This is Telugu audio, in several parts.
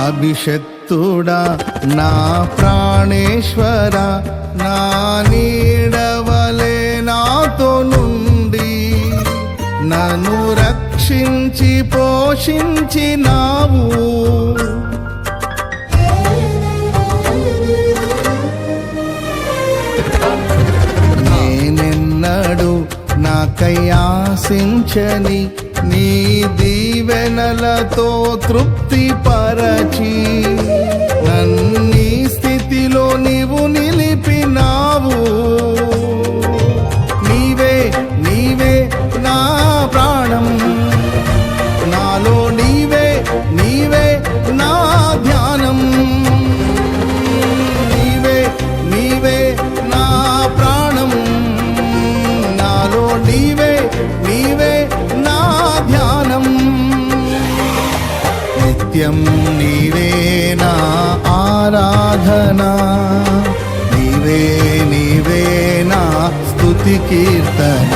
అభిషక్తుడా నా ప్రాణేశ్వర, నా నీడవలే నాతో నుండి నన్ను రక్షించి పోషించినావు. నేనెన్నడు నాకై ఆశించని నీ దీవెనలతో తృప్తి పరచి నన్నీ స్థితిలో నీవు నిలిపినావు. నీవే నీవే నా ప్రాణం, నాలో నీవే నీవే నా ధ్యానం. నీవే నీవే నా ప్రాణం, నాలో నీవే నీవే నా ధ్యానం. నిత్యం నీవే నా ఆరాధనా, నీవే నీవే నా స్తుతి కీర్తన.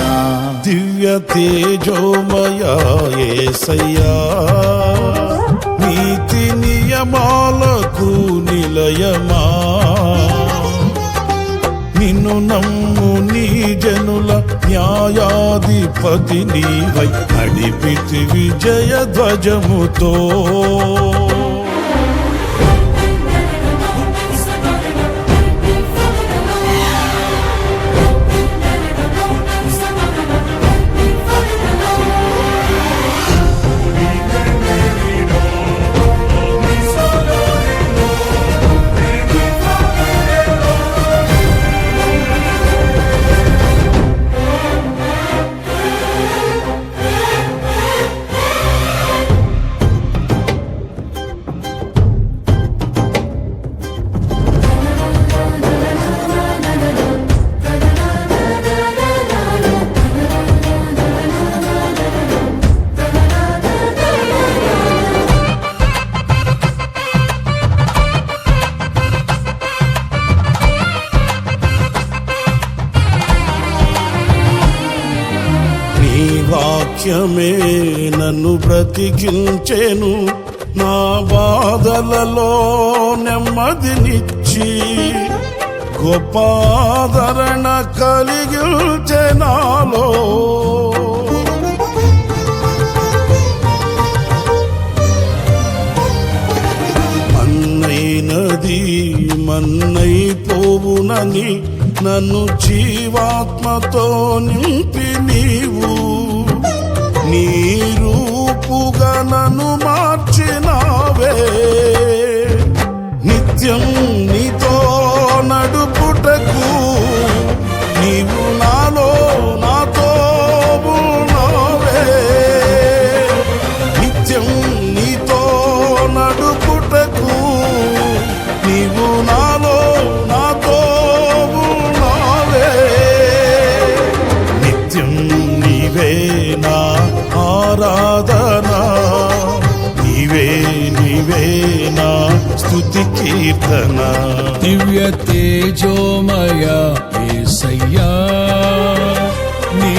దివ్య తేజోమయ యేసయ్యా, నీతి నియమాలకు నిలయమా, నిన్ను నమ్ము నీ జనుల న్యాయాధిపతి నీవై నడిపితి విజయ ధ్వజముతో. వాక్యమే నన్ను బ్రతికించెను, నా బాధలలో నెమ్మదినిచ్చి గొప్ప ఆదరణ కలిగించె నాలో. మన్నైనది మన్నైపోవునని నన్ను జీవాత్మతో నింపి నీవు నీ రూపుగా నన్ను మార్చినావే. నిత్యం నీతో నడుపుటకు నీవు నాలో నాతో ఉన్నావే. నిత్యం నీతో నడుపుటకు నీవు నాలో నాతో ఉన్నావే. నిత్యం నీవే నా ఆరాధనా, నీవే నీవే నా స్తుతి కీర్తన. దివ్య తేజోమయ యేసయ్యా,